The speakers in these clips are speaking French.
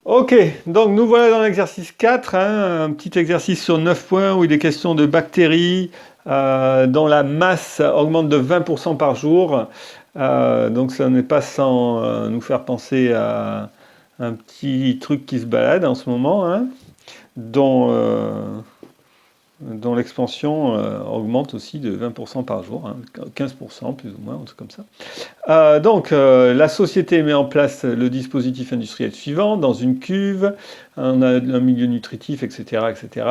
Ok, donc nous voilà dans l'exercice 4, hein, un petit exercice sur 9 points où il est question de bactéries dont la masse augmente de 20% par jour. Donc ça n'est pas sans nous faire penser à un petit truc qui se balade en ce moment, hein, dont, dont l'expansion augmente aussi de 20% par jour, hein, 15% plus ou moins, un truc comme ça. La société met en place le dispositif industriel suivant, dans une cuve, on a un milieu nutritif, etc., etc.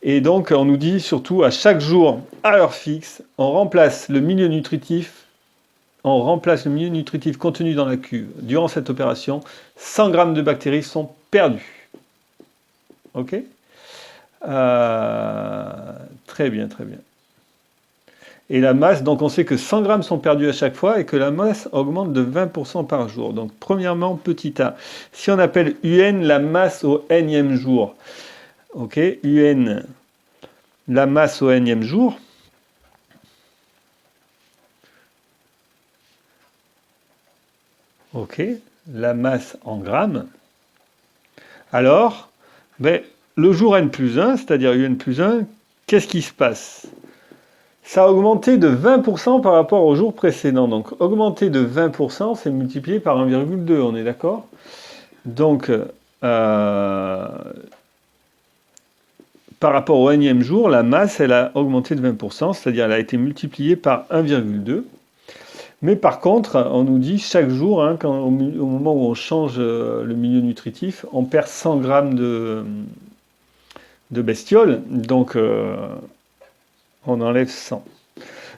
Et donc, on nous dit surtout, à chaque jour, à heure fixe, on remplace le milieu nutritif contenu dans la cuve. Durant cette opération, 100 grammes de bactéries sont perdus. Ok. Très bien, très bien. Et la masse, donc on sait que 100 grammes sont perdus à chaque fois et que la masse augmente de 20% par jour. Donc premièrement, petit a. Si on appelle UN la masse au nème jour, ok, UN la masse au nème jour, ok, la masse en grammes, alors, le jour n plus 1, c'est-à-dire UN plus 1, qu'est-ce qui se passe? Ça a augmenté de 20% par rapport au jour précédent. Donc augmenter de 20%, c'est multiplié par 1,2, on est d'accord? Donc, par rapport au nème jour, la masse, elle a augmenté de 20%, c'est-à-dire elle a été multipliée par 1,2. Mais par contre, on nous dit chaque jour, hein, au moment où on change le milieu nutritif, on perd 100 grammes de bestioles, donc on enlève 100.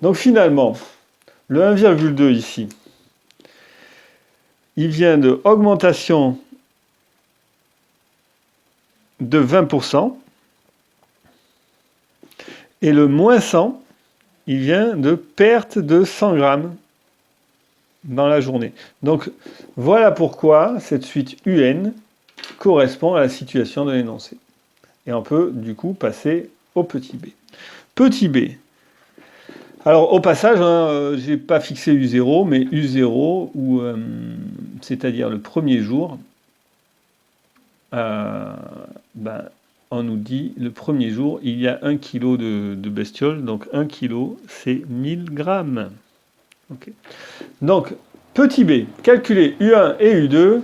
Donc finalement, le 1,2 ici, il vient de augmentation de 20%, et le moins 100, il vient de perte de 100 grammes dans la journée. Donc voilà pourquoi cette suite UN correspond à la situation de l'énoncé. Et on peut du coup passer au petit b. Petit b. Alors au passage, hein, j'ai pas fixé U0, mais U0, c'est-à-dire le premier jour, on nous dit le premier jour, il y a 1 kg de bestiole, donc 1 kg, c'est 1000 grammes. Okay. Donc, petit b, calculer U1 et U2,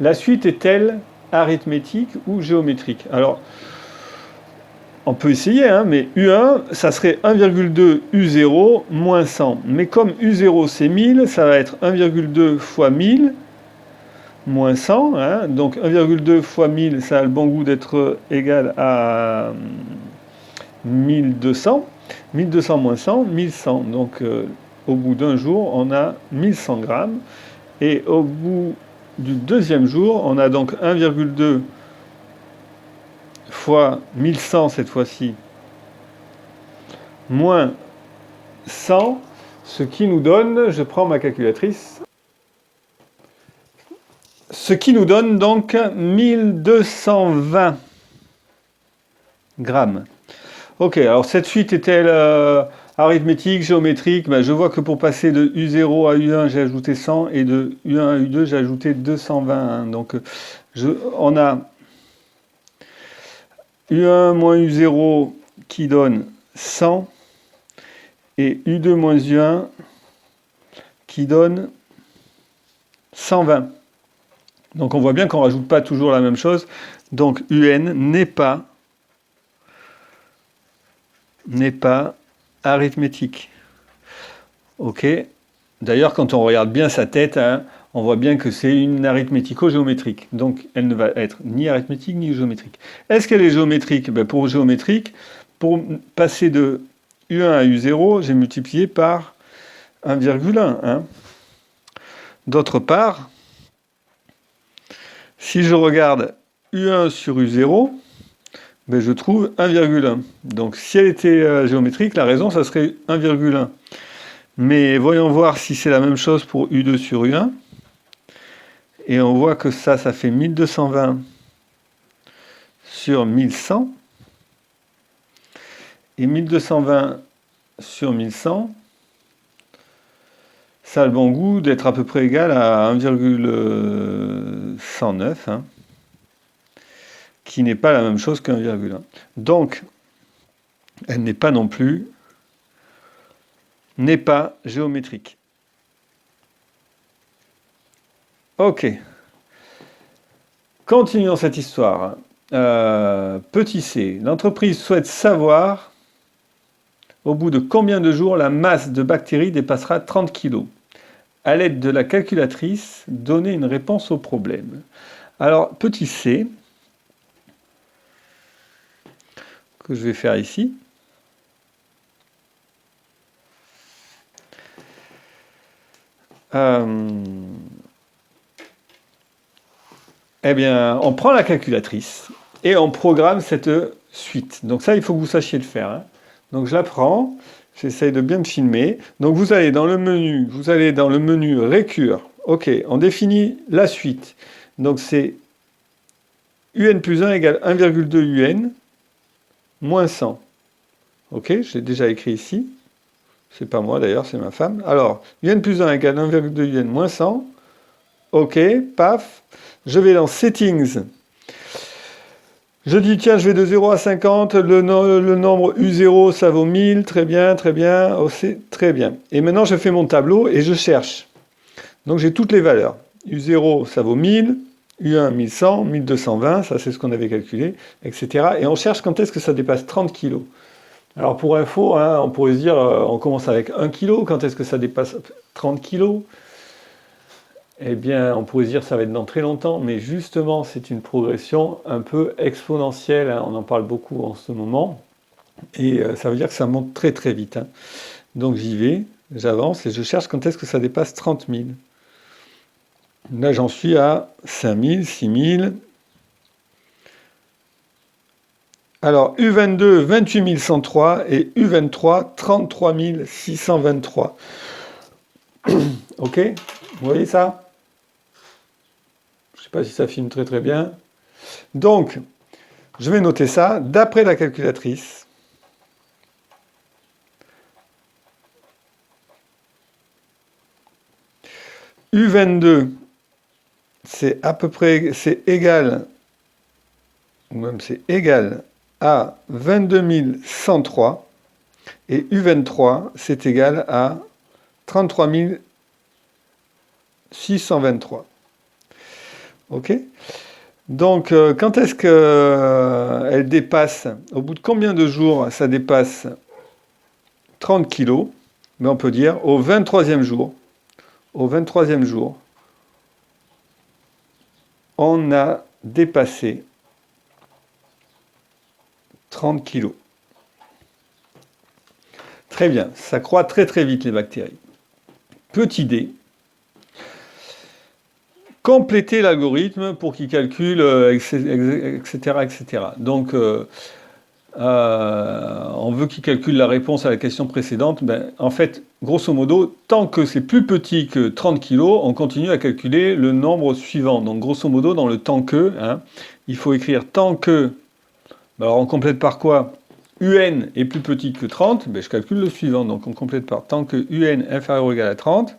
la suite est-elle arithmétique ou géométrique? Alors, on peut essayer, hein, mais U1, ça serait 1,2 U0 moins 100. Mais comme U0 c'est 1000, ça va être 1,2 fois 1000 moins 100. Hein, donc 1,2 fois 1000, ça a le bon goût d'être égal à 1200. 1200 moins 100, 1100. Donc au bout d'un jour, on a 1100 grammes. Et au bout du deuxième jour, on a donc 1,2 fois 1100 cette fois-ci, moins 100, ce qui nous donne, je prends ma calculatrice, ce qui nous donne donc 1220 grammes. Ok, alors cette suite est-elle arithmétique, géométrique? Je vois que pour passer de U0 à U1, j'ai ajouté 100, et de U1 à U2, j'ai ajouté 220. Hein. Donc on a U1 moins U0 qui donne 100, et U2 moins U1 qui donne 120. Donc on voit bien qu'on ne rajoute pas toujours la même chose. Donc UN n'est pas arithmétique. Ok. D'ailleurs, quand on regarde bien sa tête, hein, on voit bien que c'est une arithmético-géométrique. Donc elle ne va être ni arithmétique ni géométrique. Est-ce qu'elle est géométrique? Pour géométrique, pour passer de U1 à U0, j'ai multiplié par 1,1. Hein. D'autre part, si je regarde U1 sur U0, je trouve 1,1. Donc si elle était géométrique, la raison, ça serait 1,1. Mais voyons voir si c'est la même chose pour U2 sur U1. Et on voit que ça fait 1220 sur 1100. Et 1220 sur 1100, ça a le bon goût d'être à peu près égal à 1,109. Hein. qui n'est pas la même chose que 1,1. Donc, elle n'est pas non plus, n'est pas géométrique. Ok. Continuons cette histoire. Petit c, l'entreprise souhaite savoir au bout de combien de jours la masse de bactéries dépassera 30 kg. À l'aide de la calculatrice, donnez une réponse au problème. Alors, petit c, que je vais faire ici. Eh bien, on prend la calculatrice et on programme cette suite. Donc ça, il faut que vous sachiez le faire. Hein. Donc je la prends, j'essaye de bien me filmer. Donc vous allez dans le menu Récure. Ok, on définit la suite. Donc c'est UN plus 1 égale 1,2 UN moins 100. Ok, j'ai déjà écrit ici. C'est pas moi d'ailleurs, c'est ma femme. Alors, UN plus 1 égale 1,2 UN moins 100. Ok, paf. Je vais dans Settings. Je dis, tiens, je vais de 0 à 50. Le nombre U0, ça vaut 1000. Très bien, très bien. Oh, c'est très bien. Et maintenant, je fais mon tableau et je cherche. Donc, j'ai toutes les valeurs. U0, ça vaut 1000. U1, 1100. 1220, ça, c'est ce qu'on avait calculé, etc. Et on cherche quand est-ce que ça dépasse 30 kg. Alors, pour info, hein, on pourrait se dire, on commence avec 1 kg. Quand est-ce que ça dépasse 30 kg? Eh bien, on pourrait se dire que ça va être dans très longtemps, mais justement, c'est une progression un peu exponentielle. Hein. On en parle beaucoup en ce moment. Et ça veut dire que ça monte très très vite. Hein. Donc j'y vais, j'avance et je cherche quand est-ce que ça dépasse 30 000. Là, j'en suis à 5 000, 6 000. Alors, U22, 28 103 et U23, 33 623. Ok? Vous voyez ça? Je ne sais pas si ça filme très très bien. Donc, je vais noter ça d'après la calculatrice. U22, c'est à peu près, c'est égal, ou même c'est égal à 22 103, et U23, c'est égal à 33 623. Ok? Donc, quand est-ce qu'elle dépasse, au bout de combien de jours ça dépasse 30 kg? Mais on peut dire au 23e jour. Au 23e jour, on a dépassé 30 kg. Très bien, ça croît très très vite les bactéries. Petit d, compléter l'algorithme pour qu'il calcule, etc., etc. Donc, on veut qu'il calcule la réponse à la question précédente. Ben, en fait, grosso modo, tant que c'est plus petit que 30 kg, on continue à calculer le nombre suivant. Donc, grosso modo, dans le tant que, hein, il faut écrire tant que. Ben alors, on complète par quoi? UN est plus petit que 30, ben, je calcule le suivant. Donc, on complète par tant que UN inférieur ou égal à 30.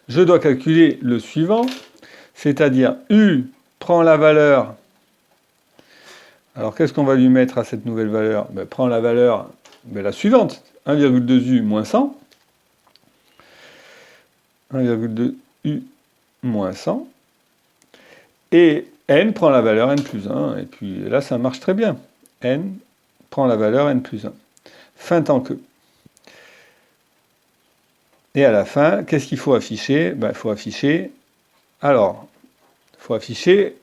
Je dois calculer le suivant, c'est-à-dire U prend la valeur. Alors, qu'est-ce qu'on va lui mettre à cette nouvelle valeur? Ben, prends la valeur, ben, la suivante, 1,2U moins 100. 1,2U moins 100. Et N prend la valeur N plus 1. Et puis là, ça marche très bien. N prend la valeur N plus 1. Fin tant que. Et à la fin, qu'est-ce qu'il faut afficher? Ben, il faut afficher... Alors, il faut afficher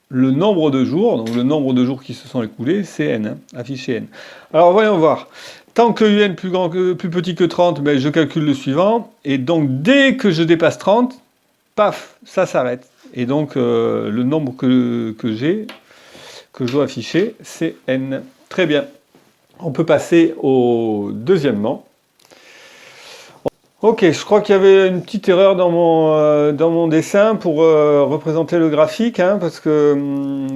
le nombre de jours, donc le nombre de jours qui se sont écoulés, c'est N, hein, afficher N. Alors voyons voir. Tant que UN plus petit que 30, ben, je calcule le suivant, et donc dès que je dépasse 30, paf, ça s'arrête. Et donc le nombre que je dois afficher, c'est N. Très bien. On peut passer au deuxièmement. Ok, je crois qu'il y avait une petite erreur dans mon dessin pour représenter le graphique, hein, parce que,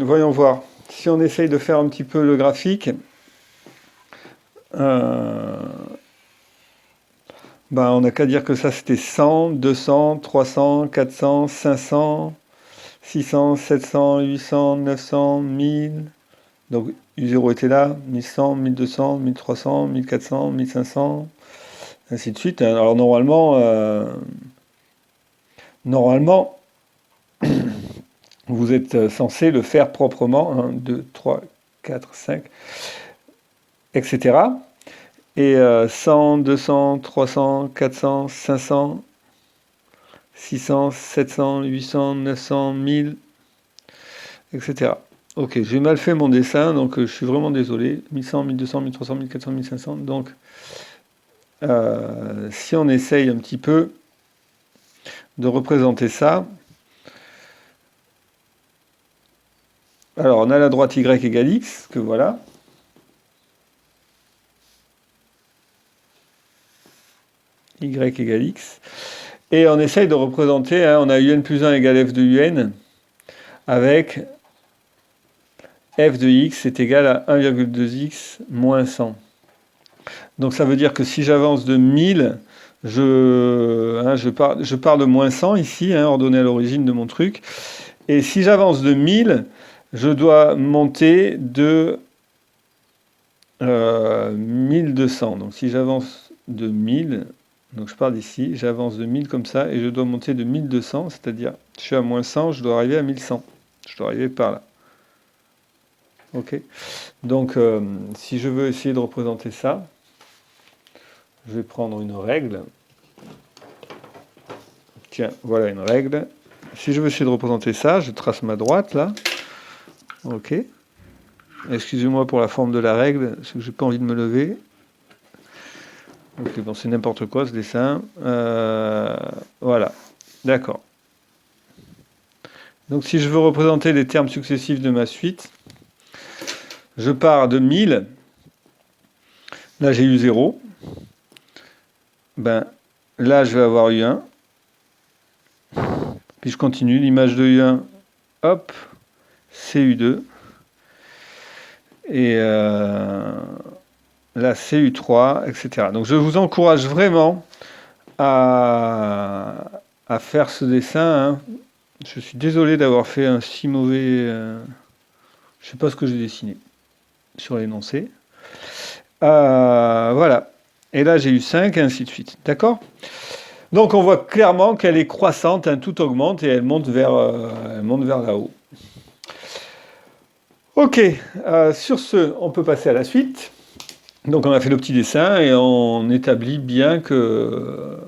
voyons voir, si on essaye de faire un petit peu le graphique, ben, on n'a qu'à dire que ça c'était 100, 200, 300, 400, 500, 600, 700, 800, 900, 1000, Donc U0 était là, 1100, 1200, 1300, 1400, 1500, ainsi de suite. Alors normalement, vous êtes censé le faire proprement, 1, 2, 3, 4, 5, etc. Et 100, 200, 300, 400, 500, 600, 700, 800, 900, 1000, etc. Ok, j'ai mal fait mon dessin, donc je suis vraiment désolé. 1100, 1200, 1300, 1400, 1500. Donc, si on essaye un petit peu de représenter ça, alors on a la droite y égale x, que voilà. Y égale x. Et on essaye de représenter, hein, on a un plus 1 égale f de un, avec f de x est égal à 1,2x moins 100. Donc ça veut dire que si j'avance de 1000, je pars de moins 100 ici, hein, ordonné à l'origine de mon truc. Et si j'avance de 1000, je dois monter de 1200. Donc si j'avance de 1000, donc je pars d'ici, j'avance de 1000 comme ça, et je dois monter de 1200, c'est-à-dire je suis à moins 100, je dois arriver à 1100. Je dois arriver par là. Ok. Donc si je veux essayer de représenter ça, je vais prendre une règle. Tiens, voilà une règle. Si je veux essayer de représenter ça, je trace ma droite là. Ok. Excusez-moi pour la forme de la règle, parce que j'ai pas envie de me lever. Ok, bon, c'est n'importe quoi ce dessin. Voilà. D'accord. Donc si je veux représenter les termes successifs de ma suite, je pars de 1000. Là, j'ai eu 0. Ben, là, je vais avoir eu 1. Puis je continue, l'image de U1, hop, c'est U2. Et là, c'est U3, etc. Donc je vous encourage vraiment à faire ce dessin. Hein. Je suis désolé d'avoir fait un si mauvais... je sais pas ce que j'ai dessiné sur l'énoncé. Voilà. Et là, j'ai eu 5, et ainsi de suite. D'accord ? Donc on voit clairement qu'elle est croissante, hein, tout augmente et elle monte vers là-haut. Ok, sur ce, on peut passer à la suite. Donc on a fait le petit dessin et on établit bien que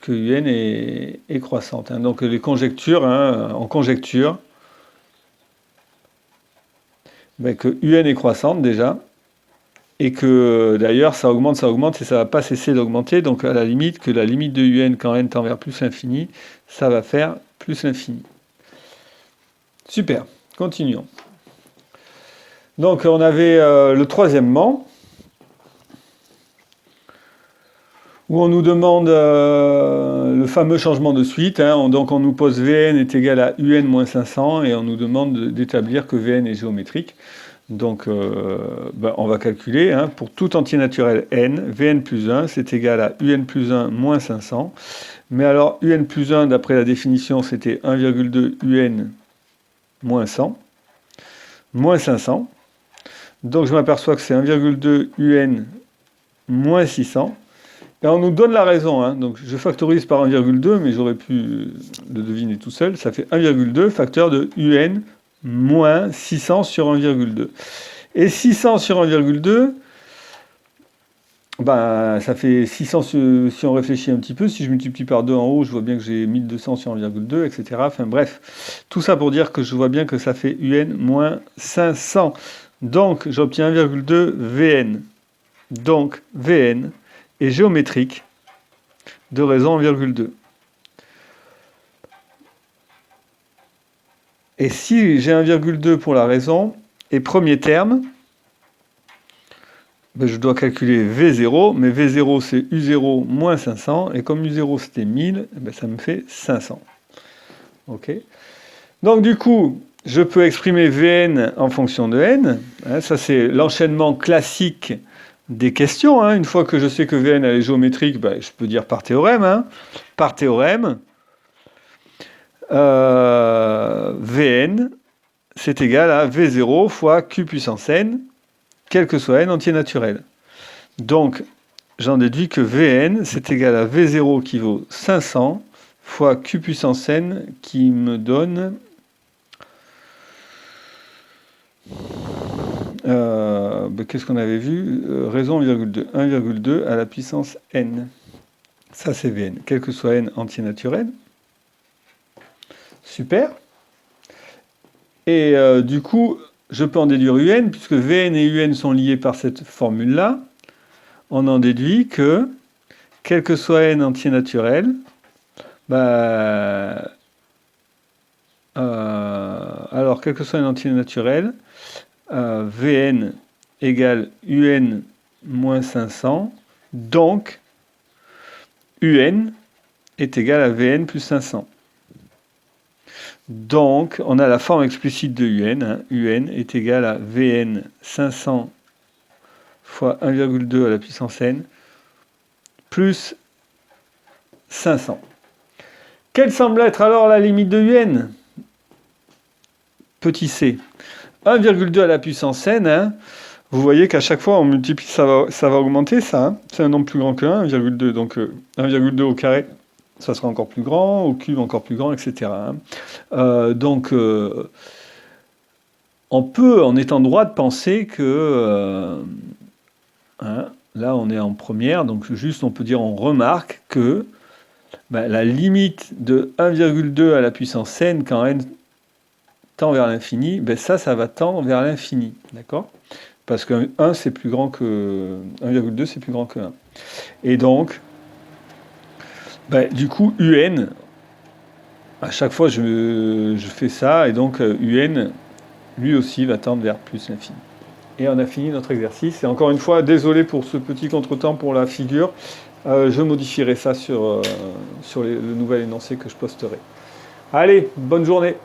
UN est croissante. Hein. Donc les conjectures, hein, en conjecture, ben, que UN est croissante déjà, et que d'ailleurs ça augmente et ça ne va pas cesser d'augmenter. Donc à la limite, que la limite de UN quand n tend vers plus l'infini, ça va faire plus l'infini. Super, continuons. Donc on avait le troisièmement, où on nous demande le fameux changement de suite. Hein. Donc on nous pose Vn est égal à Un moins 500 et on nous demande d'établir que Vn est géométrique. Donc on va calculer, hein, pour tout entier naturel n, Vn plus 1 c'est égal à Un plus 1 moins 500. Mais alors Un plus 1, d'après la définition, c'était 1,2 Un moins 100, moins 500. Donc je m'aperçois que c'est 1,2 Un moins 600. Et on nous donne la raison, hein. Donc je factorise par 1,2, mais j'aurais pu le deviner tout seul. Ça fait 1,2 facteur de UN moins 600 sur 1,2. Et 600 sur 1,2, ben, ça fait 600 si on réfléchit un petit peu. Si je multiplie par 2 en haut, je vois bien que j'ai 1200 sur 1,2, etc. Enfin bref, tout ça pour dire que je vois bien que ça fait UN moins 500. Donc j'obtiens 1,2 Vn. Donc Vn est géométrique de raison 1,2. Et si j'ai 1,2 pour la raison, et premier terme, ben je dois calculer V0, mais V0 c'est U0 moins 500, et comme U0 c'était 1000, ben ça me fait 500. Ok. Donc du coup, je peux exprimer Vn en fonction de n. Hein, ça c'est l'enchaînement classique des questions. Hein. Une fois que je sais que Vn elle est géométrique, ben, je peux dire par théorème. Hein. Par théorème, Vn, c'est égal à V0 fois Q puissance n, quel que soit n entier naturel. Donc, j'en déduis que Vn, c'est égal à V0 qui vaut 500 fois Q puissance n qui me donne... qu'est-ce qu'on avait vu? Raison 1,2. 1,2 à la puissance n. Ça, c'est Vn, quel que soit n entier naturel. Super. Et du coup, je peux en déduire un, puisque Vn et un sont liés par cette formule-là. On en déduit que, quel que soit n entier naturel, alors, quel que soit n entier naturel, Vn égale un moins 500, donc un est égal à Vn plus 500. Donc, on a la forme explicite de un. Hein. Un est égal à Vn 500 fois 1,2 à la puissance n plus 500. Quelle semble être alors la limite de un? Petit c. 1,2 à la puissance n, hein. Vous voyez qu'à chaque fois on multiplie, ça va augmenter ça. Hein. C'est un nombre plus grand que 1, 1,2. Donc 1,2 au carré, ça sera encore plus grand, au cube encore plus grand, etc. Hein. Donc on peut, en étant droit, de penser que... hein, là on est en première, donc juste on peut dire, on remarque que la limite de 1,2 à la puissance n, quand n tend vers l'infini, ça va tendre vers l'infini, d'accord? Parce que 1 c'est plus grand que 1,2 c'est plus grand que 1. Et donc, du coup, un, à chaque fois je fais ça, et donc un, lui aussi, va tendre vers plus l'infini. Et on a fini notre exercice. Et encore une fois, désolé pour ce petit contretemps pour la figure. Je modifierai ça sur le nouvel énoncé que je posterai. Allez, bonne journée!